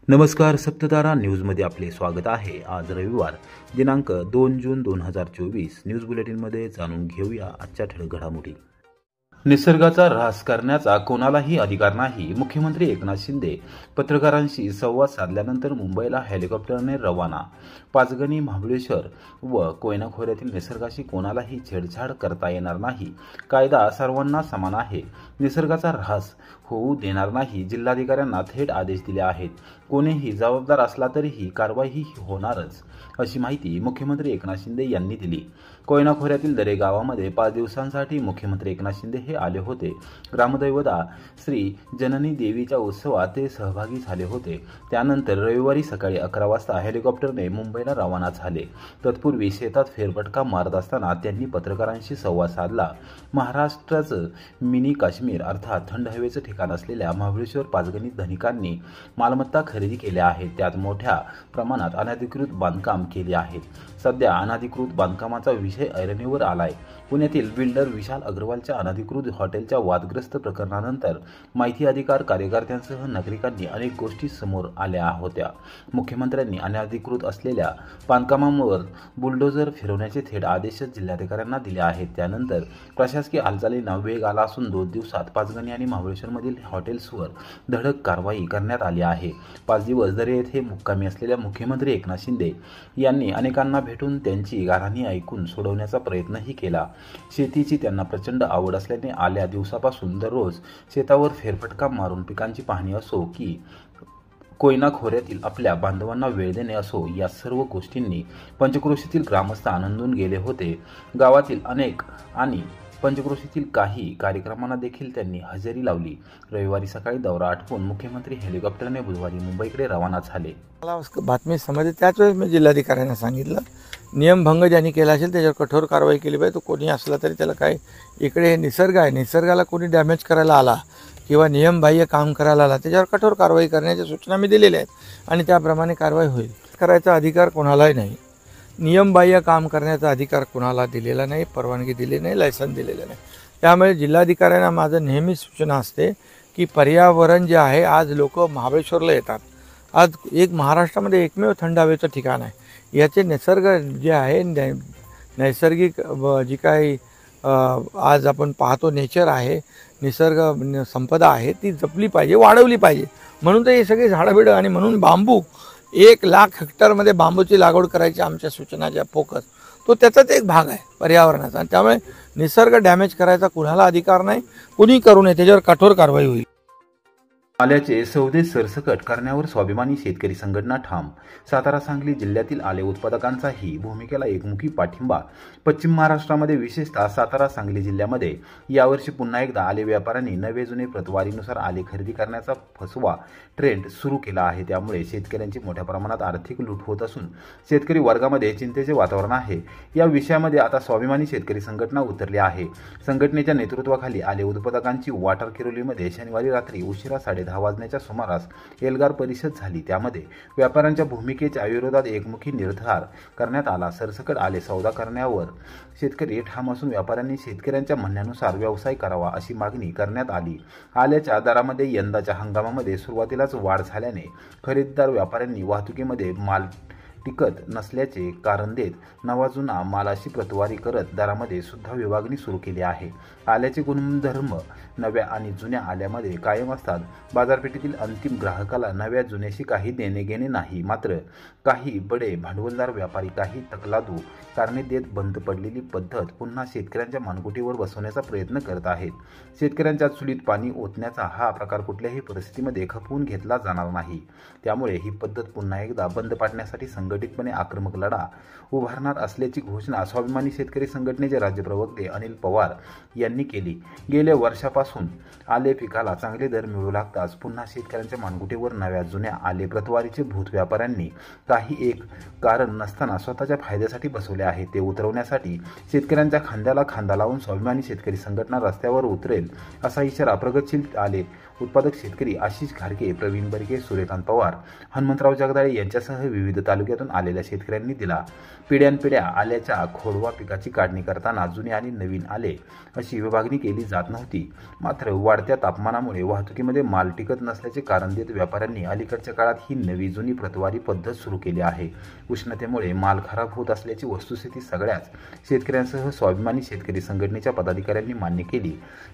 नमस्कार, सप्ततारा न्यूजमध्ये आपले स्वागत आहे। आज रविवार दिनांक 2 जून 2024 न्यूज बुलेटिनमध्ये जाणून घेऊया आजच्या ठळक घडामोडी। निसर्गाचा ऱ्हास करण्याचा कोणालाही अधिकार नाही, मुख्यमंत्री एकनाथ शिंदे पत्रकारांशी संवाद साधल्यानंतर मुंबईला हेलिकॉप्टरने रवाना। पाचगणी, महाबळेश्वर व कोयना खोऱ्यातील निसर्गाशी कोणालाही छेडछाड करता येणार नाही। कायदा सर्वांना समान आहे, निसर्गाचा ऱ्हास होऊ देणार नाही, जिल्हाधिकाऱ्यांना थेट आदेश दिले आहेत। कोणीही जबाबदार असला तरीही कारवाई होणारच, अशी माहिती मुख्यमंत्री एकनाथ शिंदे यांनी दिली। कोयना खोऱ्यातील दरे गावामध्ये 5 दिवसांसाठी मुख्यमंत्री एकनाथ शिंदे हे आले होते। ग्रामदैवता श्री जननी देवीच्या उत्सवात ते सहभागी झाले होते। त्यानंतर रविवारी सकाळी 11 वाजता हेलिकॉप्टरने मुंबईला रवाना झाले। तत्पूर्वी शेतात फेरफटका मारत असताना त्यांनी पत्रकारांशी संवाद साधला। महाराष्ट्राचं मिनी काश्मीर अर्थात थंड हवेचं ठिकाण असलेल्या महाबळेश्वर पाचगणीत धनिकांनी मालमत्ता खरेदी केल्या आहेत, त्यात मोठ्या प्रमाणात अनधिकृत बांधकाम केली आहेत। सध्या अनधिकृत बांधकामाचा विषय ऐरणीवर आलाय। पुण्यातील बिल्डर विशाल अग्रवालच्या अनधिकृत हॉटेलच्या वादग्रस्त प्रकरणानंतर माहिती अधिकार कार्यकर्त्यांसह नागरिकांनी अनेक गोष्टी समोर आल्या होत्या। मुख्यमंत्र्यांनी अनधिकृत असलेल्या बांधकामांवर बुलडोझर फिरवण्याचे थेट आदेश जिल्हाधिकाऱ्यांना दिले आहेत। त्यानंतर प्रशासकीय हालचालींना वेग आला असून 2 दिवसात पाचगणी आणि महाबळेश्वरमधील हॉटेल्सवर धडक कारवाई करण्यात आली आहे। 5 दिवस दरे येथे मुक्कामी असलेल्या मुख्यमंत्री एकनाथ शिंदे यांनी अनेकांना भेटून त्यांची गाऱ्हाणी ऐकून सोडवण्याचा प्रयत्नही केला। शेतीची त्यांना प्रचंड आवड असल्याने आल्या दिवसापासून दररोज शेतावर फेरफटका मारून पिकांची पाहणी असो की कोयना खोऱ्यातील आपल्या बांधवांना वेळ देणे असो, या सर्व गोष्टींनी पंचक्रोशीतील ग्रामस्थ आनंदून गेले होते। गावातील अनेक आणि पंचक्रोशीतील काही कार्यक्रमांना देखील त्यांनी हजेरी लावली। रविवारी सकाळी दौरा आटपून मुख्यमंत्री हेलिकॉप्टरने बुधवारी मुंबईकडे रवाना झाले। मला बातमी समजली, त्याच वेळेस मी जिल्हाधिकाऱ्यांना सांगितलं, नियमभंग ज्यांनी केला असेल त्याच्यावर कठोर कारवाई केली पाहिजे। तो कोणी असला तरी त्याला काय, इकडे निसर्ग आहे, निसर्गाला कोणी डॅमेज करायला आला किंवा नियमबाह्य काम करायला आला त्याच्यावर कठोर कारवाई करण्याच्या सूचना मी दिलेल्या आहेत आणि त्याप्रमाणे कारवाई होईल। करायचा अधिकार कोणालाही नाही, नियमबाह्य काम करण्याचा अधिकार कोणाला दिलेला नाही, परवानगी दिली नाही, लायसन दिलेलं नाही। त्यामुळे जिल्हाधिकाऱ्यांना माझं नेहमी सूचना असते की पर्यावरण जे आहे, आज लोक महाबळेश्वरला येतात, आज एक महाराष्ट्रामध्ये एकमेव थंड हवेचं ठिकाण आहे, याचे निसर्ग जे आहे, नैसर्गिक जी काही आज आपण पाहतो नेचर आहे, निसर्ग संपदा आहे, ती जपली पाहिजे, वाढवली पाहिजे। म्हणून तर हे सगळे झाडं आणि म्हणून बांबू 1,00,000 हेक्टरमध्ये बांबूची लागवड करायची आमच्या सूचनाच्या फोकस, तो त्याचाच एक भाग आहे पर्यावरणाचा। आणि त्यामुळे निसर्ग डॅमेज करायचा कुणाला अधिकार नाही, कुणी करू नये, त्याच्यावर कठोर कारवाई होईल। आल्याचे सौदे सरसकट करण्यावर स्वाभिमानी शेतकरी संघटना ठाम। सातारा, सांगली जिल्ह्यातील आले उत्पादकांचाही भूमिकेला एकमुखी पाठिंबा। पश्चिम महाराष्ट्रामध्ये विशेषतः सातारा, सांगली जिल्ह्यामध्ये यावर्षी पुन्हा एकदा आले व्यापाऱ्यांनी नवे जुने प्रतवारीनुसार आले खरेदी करण्याचा फसवा ट्रेंड सुरू केला आहे। त्यामुळे शेतकऱ्यांची मोठ्या प्रमाणात आर्थिक लूट होत असून शेतकरी वर्गामध्ये चिंतेचे वातावरण आहे। या विषयामध्ये आता स्वाभिमानी शेतकरी संघटना उतरली आहे। संघटनेच्या नेतृत्वाखाली आले उत्पादकांची वाटार किरोलीमध्ये शनिवारी रात्री उशिरा 10:30 वाजण्याच्या सुमारास एल्गार परिषद झाली। त्यामध्ये व्यापाऱ्यांच्या भूमिकेच्या विरोधात एकमुखी निर्धार करण्यात आला। सरसकट आले सौदा करण्यावर शेतकरी ठाम असून व्यापाऱ्यांनी शेतकऱ्यांच्या म्हणण्यानुसार व्यवसाय करावा अशी मागणी करण्यात आली। आल्याच्या दरामध्ये यंदाच्या हंगामामध्ये सुरुवातीलाच वाढ झाल्याने खरेदीदार व्यापाऱ्यांनी वाहतुकीमध्ये माल टिकत नसल्याचे कारण देत नवा जुना मालाशी प्रतवारी करत दरामध्ये सुद्धा विभागणी सुरू केली आहे। आल्याचे गुणधर्म नव्या आणि जुन्या आल्यामध्ये कायम असतात। बाजारपेठेतील अंतिम ग्राहकाला नव्या जुन्याशी काही देणे घेणे नाही, मात्र काही बडे भांडवलदार व्यापारी काही तकलादू कारणे देत बंद पडलेली पद्धत पुन्हा शेतकऱ्यांच्या मानगुटीवर बसवण्याचा प्रयत्न करत आहेत। शेतकऱ्यांच्या चुलीत पाणी ओतण्याचा हा प्रकार कुठल्याही परिस्थितीमध्ये खपवून घेतला जाणार नाही। त्यामुळे ही पद्धत पुन्हा एकदा बंद पाडण्यासाठी संघटितपणे आक्रमक लढा उभारणार असल्याची घोषणा स्वाभिमानी शेतकरी संघटनेचे राज्य प्रवक्ते अनिल पवार यांनी केली। गेल्या वर्षापासून आले पिकाला चांगले दर मिळू लागताच पुन्हा शेतकऱ्यांच्या मानगुटीवर नव्या जुन्या आले प्रतवारीचे भूत व्यापाऱ्यांनी काही एक कारण नसताना स्वतःच्या फायद्यासाठी बसवले आहे, ते उतरवण्यासाठी शेतकऱ्यांच्या खांद्याला खांदा लावून स्वाभिमानी शेतकरी संघटना रस्त्यावर उतरेल असा इशारा प्रगतशील आले उत्पादक शेतकरी आशिष घारगे, प्रवीण बर्गे, सूर्यकांत पवार, हनुमंतराव जगदाळे यांच्यासह विविध तालुक्यात तालुक्यातून आलेल्या शेतकऱ्यांनी दिला। पिढ्यानपिढ्या आल्याच्या खोडवा पिकाची काढणी करताना जुने आणि नवीन आले अशी विभागणी केली जात नव्हती। मात्र वाढत्या तापमानामुळे वाहतुकीमध्ये माल टिकत नसल्याचे कारण देत व्यापाऱ्यांनी अलीकडच्या काळात ही नवी जुनी प्रतवारी पद्धत सुरू केली आहे। उष्णतेमुळे माल खराब होत असल्याची वस्तुस्थिती सगळ्याच शेतकऱ्यांसह स्वाभिमानी शेतकरी संघटनेच्या पदाधिकाऱ्यांनी मान्य केली।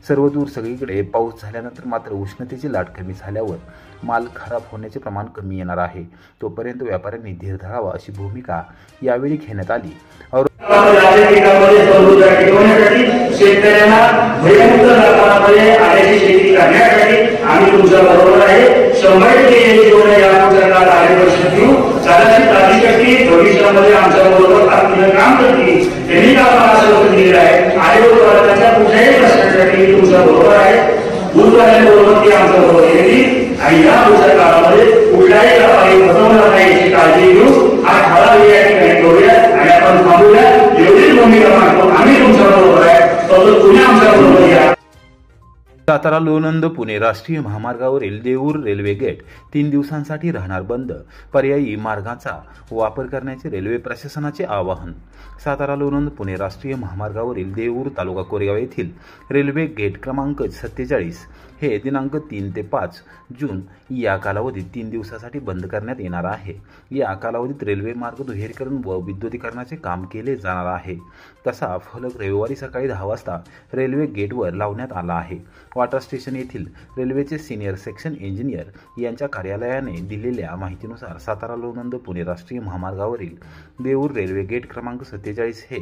सर्वदूर सगळीकडे पाऊस झाल्यानंतर मात्र उष्णतेची लाट कमी झाल्यावर माल खराब होण्याचे प्रमाण कमी येणार आहे। तोपर्यंत व्यापाऱ्यांनी धीर धरावा अशी भूमिका यावेळी घेण्यात आली। शेतकऱ्यांना भयमुक्त वातावरणामध्ये आल्याची शेती करण्यासाठी आम्ही तुमच्या बरोबर आहे। 100% या पुढच्या कार्यपद्धती घेऊ। साधारण तांत्रिक भविष्यामध्ये आमच्या बरोबर ताकदीने काम करतील। त्यांनी आम्हाला असं दिलेलं आहे आणि त्याच्या कुठल्याही प्रश्नासाठी तुमच्या बरोबर आहे। दूरवाल्याबरोबर ती आमच्या बरोबर येतील आणि या पुढच्या काळामध्ये कुठल्याही व्यापारी फसवणार नाही याची काळजी घेऊ। हा ठराव या ठिकाणी करूया आणि आपण थांबूया। एवढीच भूमिका मांडतो आम्ही तुमच्या बरोबर आहे। सातारा लोणंद पुणे राष्ट्रीय महामार्गावरील देऊर रेल्वे गेट 3 दिवसांसाठी राहणार बंद। पर्यायी मार्गाचा वापर करण्याचे रेल्वे प्रशासनाचे आवाहन। सातारा लोणंद पुणे राष्ट्रीय महामार्गावरील देऊर तालुका कोरेगाव येथील रेल्वे गेट क्रमांक 47 हे दिनांक 3 ते 5 जून या कालावधीत 3 दिवसासाठी बंद करण्यात येणार आहे। या कालावधीत रेल्वे मार्ग दुहेरीकरण व विद्युतीकरणाचे काम केले जाणार आहे। तसा फलक रविवारी सकाळी 10 वाजता रेल्वे गेटवर लावण्यात आला आहे। वाटा स्टेशन येथील रेल्वेचे सिनियर सेक्शन इंजिनियर यांच्या कार्यालयाने दिलेल्या माहितीनुसार सातारा लोणंद पुणे राष्ट्रीय महामार्गावरील देऊर रेल्वे गेट क्रमांक 47 हे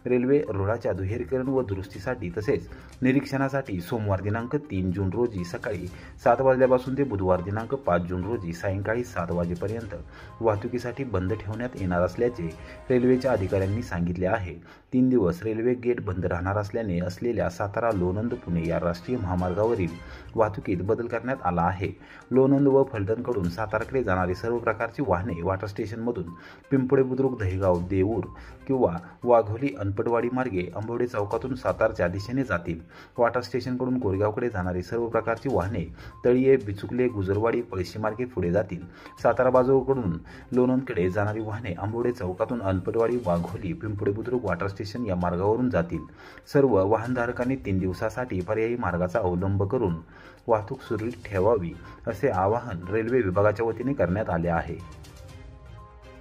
रेल्वे रुळाच्या दुहेरीकरण व दुरुस्तीसाठी तसेच निरीक्षणासाठी सोमवार दिनांक 3 जून रोजी सकाळी 7 वाजल्यापासून ते बुधवार दिनांक 5 जून रोजी सायंकाळी 7 वाजेपर्यंत वाहतुकीसाठी बंद ठेवण्यात येणार असल्याचे रेल्वेच्या अधिकाऱ्यांनी सांगितले आहे। 3 दिवस रेल्वे गेट बंद राहणार असल्याने असलेल्या सातारा लोणंद पुणे या राष्ट्रीय महामार्गावरील वाहतुकीत बदल करण्यात आला आहे। लोणंद व फलटणकडून साताराकडे जाणारी सर्व प्रकारची वाहने वाटर स्टेशनमधून पिंपळे बुद्रुक दहेगाव देऊर किंवा वाघोली अनपटवाडी मार्गे आंबवडे चौकातून सातारच्या दिशेने जातील। वाटर स्टेशनकडून कोरेगावकडे जाणारी सर्व प्रकारची वाहने तळीये बिचुकले गुजरवाडी पळशी मार्गे पुढे जातील। सातारा बाजूकडून लोणंदकडे जाणारी वाहने आंबवडे चौकातून अनपटवाडी वाघोली पिंपळे बुद्रुक वाटर स्टेशन या मार्गावरून जातील। सर्व वाहनधारकांनी 3 दिवसासाठी पर्यायी मार्गाचा अवलंब करून वाहतूक सुरळीत ठेवावी असे आवाहन रेल्वे विभागाच्या वतीने करण्यात आले आहे।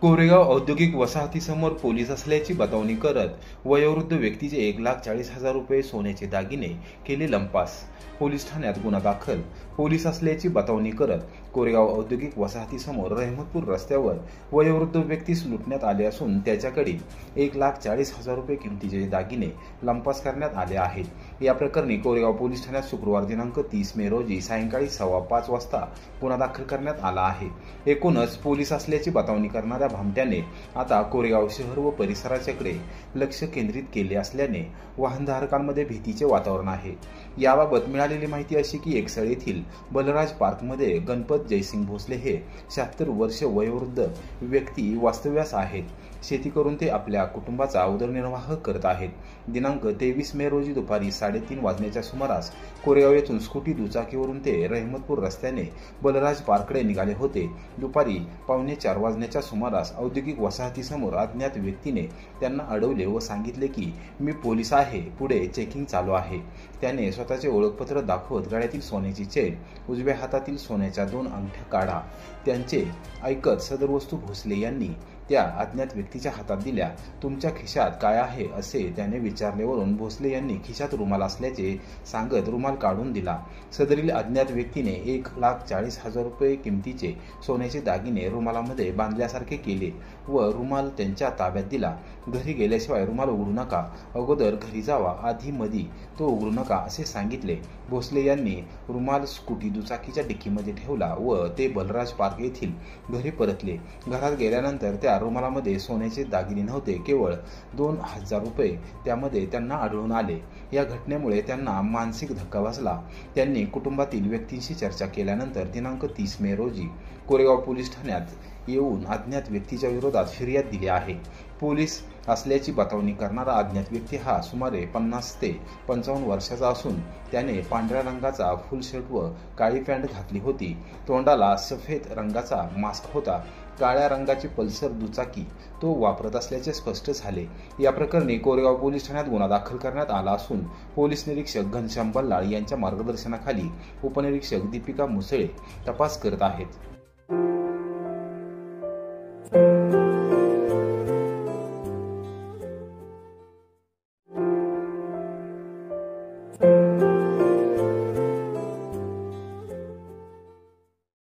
कोरेगाव औद्योगिक वसाहतीसमोर पोलीस असल्याची बतावणी करत वयोवृद्ध व्यक्तीचे 1,40,000 रुपये सोन्याचे दागिने केले लंपास। पोलीस ठाण्यात गुन्हा दाखल। पोलीस असल्याची बतावणी करत कोरेगाव औद्योगिक वसाहतीसमोर रहमतपूर रस्त्यावर वयोवृद्ध व्यक्तीस लुटण्यात आले असून त्याच्याकडील 1,40,000 रुपये किमतीचे दागिने लंपास करण्यात आले आहेत। या प्रकरणी कोरेगाव पोलीस ठाण्यात शुक्रवार दिनांक 30 मे रोजी सायंकाळी 5:15 वाजता गुन्हा दाखल करण्यात आला आहे। एकूणच पोलीस असल्याची बतावणी करणाऱ्या भामट्याने आता कोरेगाव शहर व परिसराच्याकडे लक्ष केंद्रित केले असल्याने वाहनधारकांमध्ये भीतीचे वातावरण आहे। याबाबत मिळालेली माहिती अशी की एकसळ येथील बलराज पार्कमध्ये गणपत जयसिंग भोसले हे 76 वर्ष वयोवृद्ध व्यक्ती वास्तव्यास आहेत। शेती करून ते आपल्या कुटुंबाचा उदरनिर्वाह करत आहेत। दिनांक 23 मे रोजी दुपारी 3:30 वाजण्याच्या सुमारास कोरेगाव येथून स्कूटी दुचाकीवरून ते रहमतपूर रस्त्याने बलराज पार्ककडे निघाले होते। दुपारी 3:45 वाजण्याच्या सुमारास औद्योगिक वसाहतीसमोर अज्ञात व्यक्तीने त्यांना अडवले व सांगितले की मी पोलीस आहे, पुढे चेकिंग चालू आहे। त्याने स्वतःचे ओळखपत्र दाखवत गळ्यातील सोन्याची चेन, उजव्या हातातील सोन्याच्या 2 अंगठ्या काढा त्यांचे ऐकत सदर वस्तू भोसले यांनी त्या अज्ञात व्यक्तीच्या हातात दिल्या। तुमच्या खिशात काय आहे असे त्याने विचारल्यावरून भोसले यांनी खिशात रुमाल असल्याचे सांगत रुमाल काढून दिला। सदरील अज्ञात व्यक्तीने 1,40,000 रुपये किमतीचे सोन्याचे दागिने रुमालामध्ये बांधल्यासारखे केले व रुमाल त्यांच्या ताब्यात दिला। घरी गेल्याशिवाय रुमाल उघडू नका, अगोदर घरी जावा, आधी मधी तो उघडू नका असे सांगितले। भोसले यांनी रुमाल स्कूटी दुचाकीच्या डिक्कीमध्ये ठेवला व ते बलराज पार्क येथील घरी परतले। घरात गेल्यानंतर त्या रुमालामध्ये सोन्याचे दागिने नव्हते, केवळ 2,000 रुपये त्यामध्ये त्यांना आढळून आले। या घटनेमुळे त्यांना मानसिक धक्का बसला। त्यांनी कुटुंबातील व्यक्तींशी चर्चा केल्यानंतर दिनांक 30 मे रोजी कोरेगाव पोलीस ठाण्यात येऊन अज्ञात व्यक्तीच्या विरोधात फिर्याद दिली आहे। पोलीस असल्याची बतावणी करणारा अज्ञात व्यक्ती हा सुमारे 50 ते 55 वर्षाचा असून त्याने पांढऱ्या रंगाचा फुल शर्ट व काळी पॅन्ट घातली होती। तोंडाला सफेद रंगाचा मास्क होता। काळ्या रंगाची पल्सर दुचाकी तो वापरत असल्याचे स्पष्ट झाले। या प्रकरणी कोरेगाव पोलीस ठाण्यात गुन्हा दाखल करण्यात आला असून पोलीस निरीक्षक घनश्याम बल्लाळ यांच्या मार्गदर्शनाखाली उपनिरीक्षक दीपिका मुसळे तपास करत आहेत।